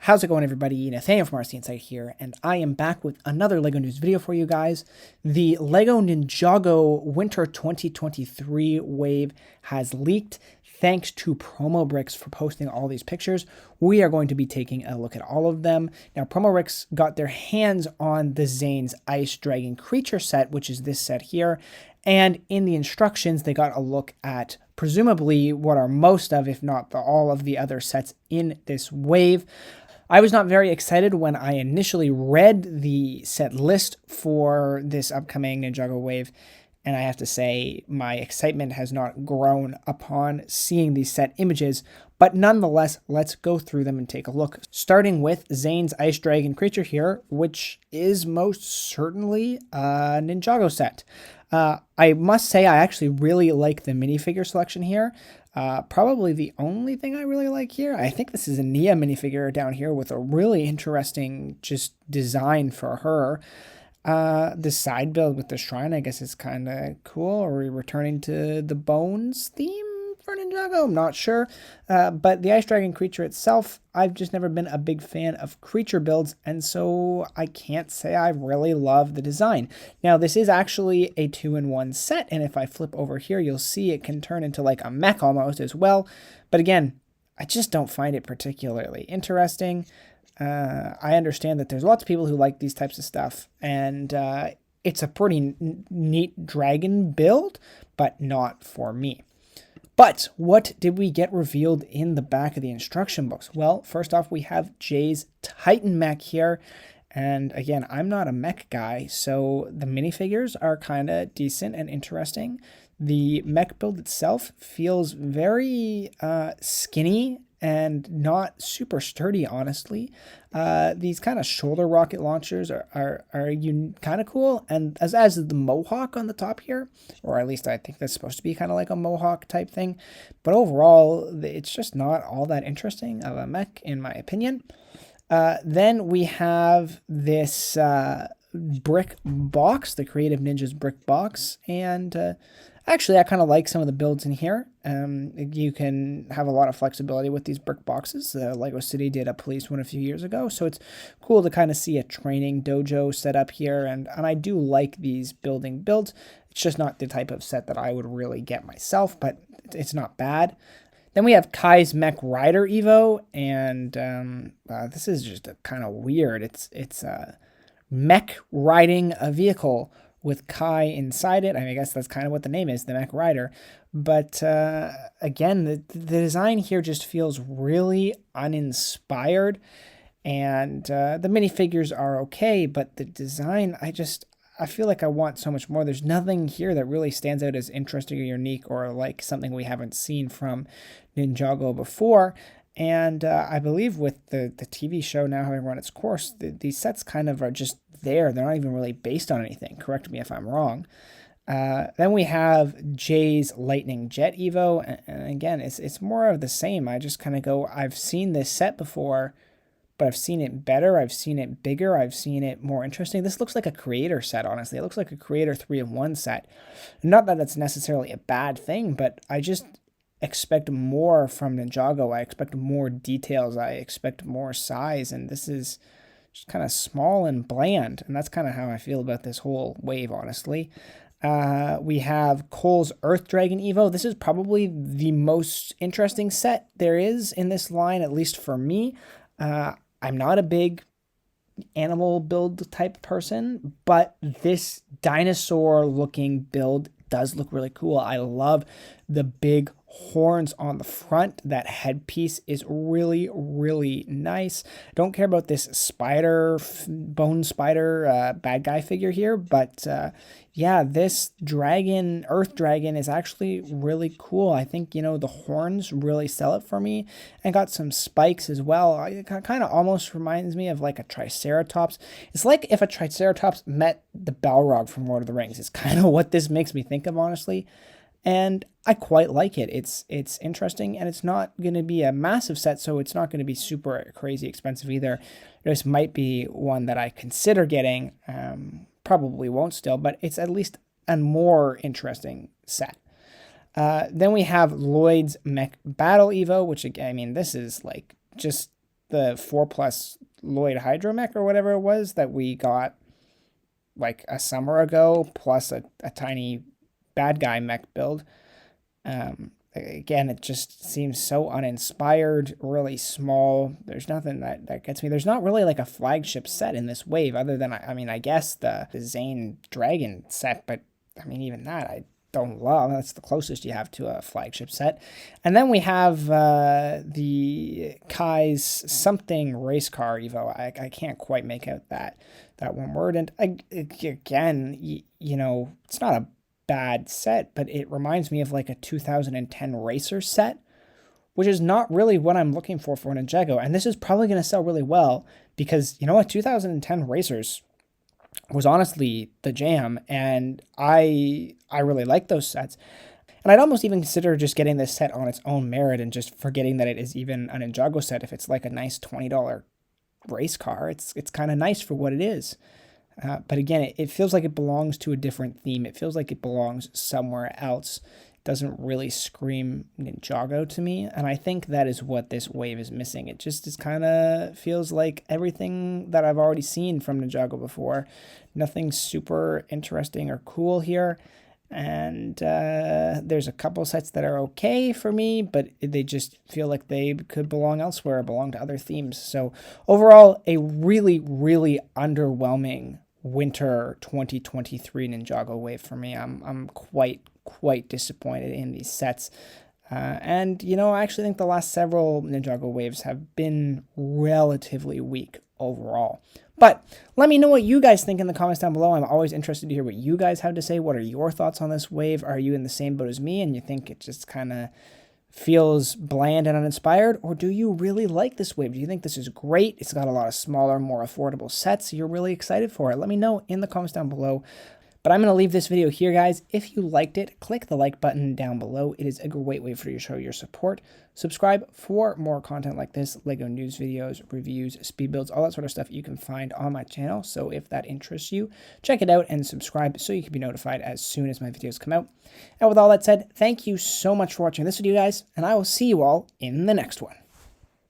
How's it going, everybody? Nathaniel from RCInsight here, and I am back with another LEGO news video for you guys. The LEGO Ninjago Winter 2023 wave has leaked. Thanks to Promo Bricks for posting all these pictures. We are going to be taking a look at all of them. Now, Promo Bricks got their hands on the Zane's Ice Dragon Creature set, which is this set here. And in the instructions, they got a look at presumably what are most of, if not all of the other sets in this wave. I was not very excited when I initially read the set list for this upcoming Ninjago wave, and I have to say my excitement has not grown upon seeing these set images, but nonetheless, let's go through them and take a look. Starting with Zane's Ice Dragon Creature here, which is most certainly a Ninjago set. I must say I actually really like the minifigure selection here. Probably the only thing I really like here. I think this is a Nia minifigure down here with a really interesting just design for her. The side build with the shrine, I guess, is kind of cool. Are we returning to the Bones theme for Ninjago? I'm not sure. But the Ice Dragon creature itself, I've just never been a big fan of creature builds, and so I can't say I really love the design. Now, this is actually a 2-in-1 set, and if I flip over here, you'll see it can turn into like a mech almost as well. But again, I just don't find it particularly interesting. I understand that there's lots of people who like these types of stuff, and it's a pretty neat dragon build, but not for me. But what did we get revealed in the back of the instruction books? Well, first off, we have Jay's Titan mech here. And again, I'm not a mech guy, so the minifigures are kind of decent and interesting. The mech build itself feels very skinny and not super sturdy, honestly. These kind of shoulder rocket launchers are kind of cool, and as is the Mohawk on the top here, or at least I think that's supposed to be kind of like a Mohawk type thing. But overall, it's just not all that interesting of a mech, in my opinion. Then we have this brick box, the Creative Ninjas brick box, and actually, I kind of like some of the builds in here. You can have a lot of flexibility with these brick boxes. LEGO City did a police one a few years ago, so it's cool to kind of see a training dojo set up here, and I do like these building builds. It's just not the type of set that I would really get myself, but it's not bad. Then we have Kai's Mech Rider Evo, and this is just kind of weird. It's mech riding a vehicle with Kai inside it. I mean, I guess that's kind of what the name is, the Mech Rider. But again, the design here just feels really uninspired. And the minifigures are okay, but the design, I feel like I want so much more. There's nothing here that really stands out as interesting or unique or like something we haven't seen from Ninjago before. And I believe with the TV show now having run its course, these sets kind of are just there. They're not even really based on anything. Correct me if I'm wrong. Then we have Jay's Lightning Jet Evo. And again, it's more of the same. I just kind of go, I've seen this set before, but I've seen it better. I've seen it bigger. I've seen it more interesting. This looks like a creator set, honestly. It looks like a creator 3-in-1 set. Not that that's necessarily a bad thing, but I just expect more from Ninjago. I expect more details. I expect more size, and this is just kind of small and bland, and that's kind of how I feel about this whole wave, honestly. We have Cole's Earth Dragon Evo. This is probably the most interesting set there is in this line, at least for me. I'm not a big animal build type person, but this dinosaur looking build does look really cool. I love the big horns on the front. That headpiece is really, really nice. Don't care about this bone spider bad guy figure here, but yeah, this dragon, Earth Dragon, is actually really cool. I think, the horns really sell it for me, and got some spikes as well. It kind of almost reminds me of like a Triceratops. It's like if a Triceratops met the Balrog from Lord of the Rings. It's kind of what this makes me think of, honestly. And I quite like it. It's interesting, and it's not going to be a massive set, so it's not going to be super crazy expensive either. This might be one that I consider getting. Probably won't still, but it's at least a more interesting set. Then we have Lloyd's Mech Battle Evo, which, again, I mean, this is like just the 4+ Lloyd Hydromech or whatever it was that we got like a summer ago, plus a tiny bad guy mech build. Again, it just seems so uninspired, really small. There's nothing that gets me. There's not really like a flagship set in this wave other than, I mean, I guess the Zane Dragon set, but I mean, even that I don't love. That's the closest you have to a flagship set. And then we have the Kai's something race car Evo. I can't quite make out that one word. And again, you know, it's not a bad set, but it reminds me of like a 2010 racer set, which is not really what I'm looking for Ninjago. And this is probably going to sell really well because, you know what, 2010 racers was honestly the jam, and I really like those sets. And I'd almost even consider just getting this set on its own merit and just forgetting that it is even a Ninjago set. If it's like a nice $20 race car, it's kind of nice for what it is. But again, it feels like it belongs to a different theme. It feels like it belongs somewhere else. It doesn't really scream Ninjago to me. And I think that is what this wave is missing. It just kind of feels like everything that I've already seen from Ninjago before. Nothing super interesting or cool here. And there's a couple sets that are okay for me, but they just feel like they could belong elsewhere, belong to other themes. So overall, a really, really underwhelming winter 2023 Ninjago wave for me. I'm quite disappointed in these sets. And, you know, I actually think the last several Ninjago waves have been relatively weak overall. But let me know what you guys think in the comments down below. I'm always interested to hear what you guys have to say. What are your thoughts on this wave? Are you in the same boat as me and you think it just kind of feels bland and uninspired? Or do you really like this wave? Do you think this is great? It's got a lot of smaller, more affordable sets. You're really excited for it. Let me know in the comments down below. But I'm going to leave this video here, guys. If you liked it, click the like button down below. It is a great way for you to show your support. Subscribe for more content like this, LEGO news videos, reviews, speed builds, all that sort of stuff you can find on my channel. So if that interests you, check it out and subscribe so you can be notified as soon as my videos come out. And with all that said, thank you so much for watching this video, guys, and I will see you all in the next one.